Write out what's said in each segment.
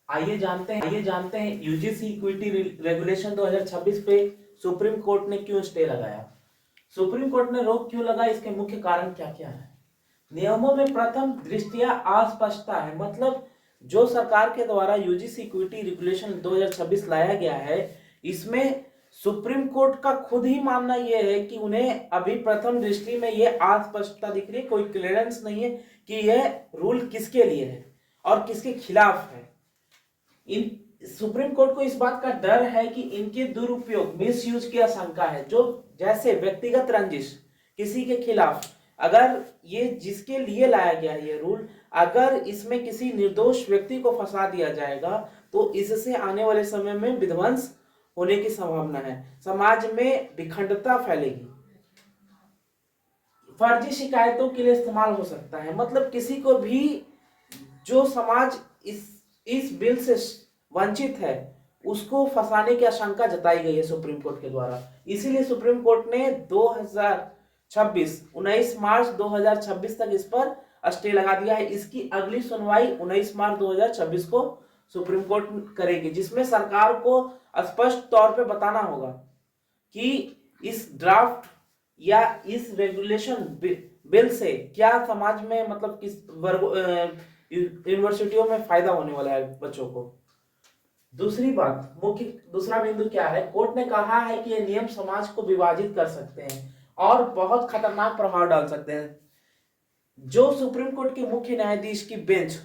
आइए जानते हैं यूजीसी इक्विटी रेगुलेशन 2026 पे सुप्रीम कोर्ट ने क्यों स्टे लगाया। सुप्रीम कोर्ट ने रोक क्यों लगाई, इसके मुख्य कारण क्या क्या है। नियमों में प्रथम दृष्टया अस्पष्टता है, मतलब जो सरकार के द्वारा यूजीसी इक्विटी रेगुलेशन 2026 लाया गया है, इसमें सुप्रीम कोर्ट का खुद ही मानना यह है कि उन्हें अभी प्रथम दृष्टि में यह अस्पष्टता दिख रही है, कोई क्लियरेंस नहीं है कि यह रूल किसके लिए है और किसके खिलाफ है। इन सुप्रीम कोर्ट को इस बात का डर है कि इनके दुरुपयोग, मिस यूज की आशंका है। जो जैसे व्यक्तिगत रंजिश किसी के खिलाफ, अगर ये जिसके लिए लाया गया है ये रूल, अगर इसमें किसी निर्दोष व्यक्ति को फंसा दिया जाएगा तो इससे आने वाले समय में विध्वंस होने की संभावना है, समाज में विखंडता फैलेगी, फर्जी शिकायतों के लिए इस्तेमाल हो सकता है। मतलब किसी को भी जो समाज इस बिल से वंचित है उसको फंसाने की आशंका जताई गई है सुप्रीम कोर्ट के द्वारा। इसीलिए सुप्रीम कोर्ट ने 19 मार्च 2026 तक इस पर स्टे लगा दिया है। इसकी अगली सुनवाई 19 मार्च 2026 को सुप्रीम कोर्ट करेगी, जिसमें सरकार को स्पष्ट तौर पे बताना होगा कि इस ड्राफ्ट या इस रेगुलेशन बिल से क्या समाज में, मतलब किस वर्ग यूनिवर्सिटियों में फायदा होने वाला है बच्चों को। दूसरी बात, दूसरा बिंदु क्या है, कोर्ट ने कहा है कि ये नियम समाज को विभाजित कर सकते हैं और बहुत खतरनाक प्रभाव डाल सकते हैं। जो सुप्रीम कोर्ट के मुख्य न्यायाधीश की बेंच,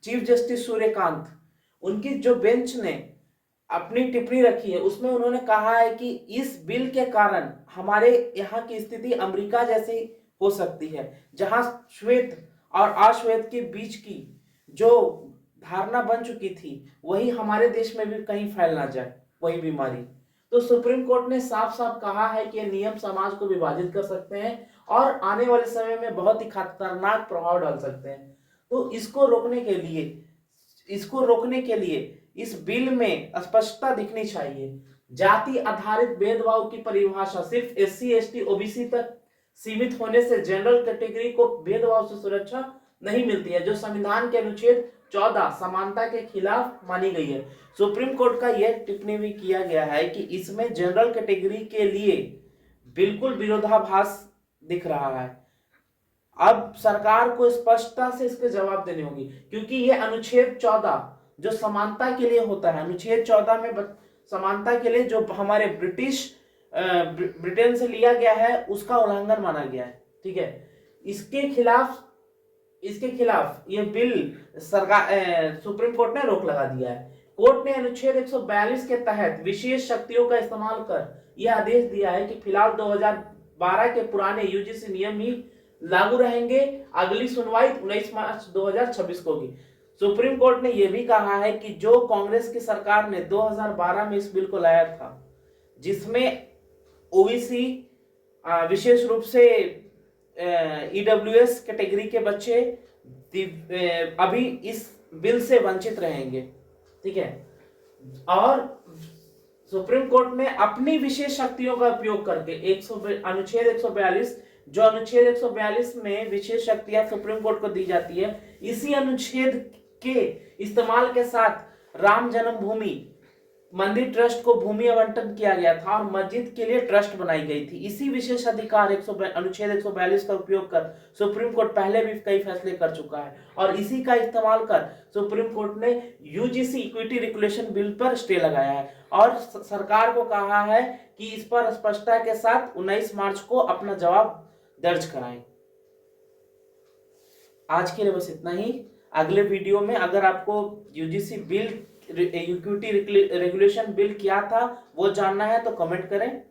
चीफ जस्टिस सूर्यकांत, उनकी जो बेंच ने अपनी टिप्पणी रखी है उसमें उन्होंने कहा है कि इस बिल के कारण हमारे यहाँ की स्थिति अमेरिका जैसी हो सकती है, जहां श्वेत और अश्वेत के बीच की जो धारणा बन चुकी थी वही हमारे देश में भी कहीं फैल ना जाए वही बीमारी। तो सुप्रीम कोर्ट ने साफ साफ कहा है कि ये नियम समाज को विभाजित कर सकते हैं और आने वाले समय में बहुत ही खतरनाक प्रभाव डाल सकते हैं। तो इसको रोकने के लिए इस बिल में स्पष्टता दिखनी चाहिए। जाति आधारित भेदभाव की परिभाषा सिर्फ एससी एसटी ओबीसी तक सीमित होने से जनरल कैटेगरी को भेदभाव से सुरक्षा नहीं मिलती है, जो संविधान के अनुच्छेद 14 समानता के खिलाफ मानी गई है। सुप्रीम कोर्ट का यह टिप्पणी भी किया गया है कि इसमें जनरल कैटेगरी के लिए बिल्कुल विरोधाभास दिख रहा है। अब सरकार को स्पष्टता से इसके जवाब देने होंगे, क्योंकि यह अनुच्छेद 14 जो समानता के लिए होता है, अनुच्छेद 14 में समानता के लिए जो हमारे ब्रिटेन से लिया गया है उसका उल्लंघन माना गया है। ठीक है, इसके खिलाफ ये बिल सरकार सुप्रीम कोर्ट ने रोक लगा दिया है। कोर्ट ने अनुच्छेद 142 के तहत विशेष शक्तियों का इस्तेमाल कर यह आदेश दिया है कि फिलहाल 2012 के पुराने यूजीसी नियम ही लागू रहेंगे। अगली सुनवाई 19 मार्च 2026 को होगी। सुप्रीम कोर्ट ने यह भी कहा है कि जो कांग्रेस की सरकार ने 2012 में इस बिल को लाया था, जिसमें ओबीसी विशेष रूप से ईडब्ल्यूएस कैटेगरी के बच्चे अभी इस बिल से वंचित रहेंगे। ठीक है, और सुप्रीम कोर्ट ने अपनी विशेष शक्तियों का उपयोग करके अनुच्छेद 142, जो अनुच्छेद 142 में विशेष शक्तियां सुप्रीम कोर्ट को दी जाती है, इसी अनुच्छेद के इस्तेमाल के साथ राम जन्मभूमि मंदिर ट्रस्ट को भूमि आवंटन किया गया था और मस्जिद के लिए ट्रस्ट बनाई गई थी। इसी विशेष अधिकार अनुच्छेद 142 का उपयोग कर सुप्रीम कोर्ट पहले भी कई फैसले कर चुका है और इसी का इस्तेमाल कर सुप्रीम कोर्ट ने यूजीसी इक्विटी रेगुलेशन बिल पर स्टे लगाया है और सरकार को कहा है कि इस पर स्पष्टता के साथ 19 मार्च को अपना जवाब दर्ज कराएं। आज के लिए बस इतना ही। अगले वीडियो में अगर आपको UGC bill equity regulation bill क्या था वो जानना है तो कमेंट करें।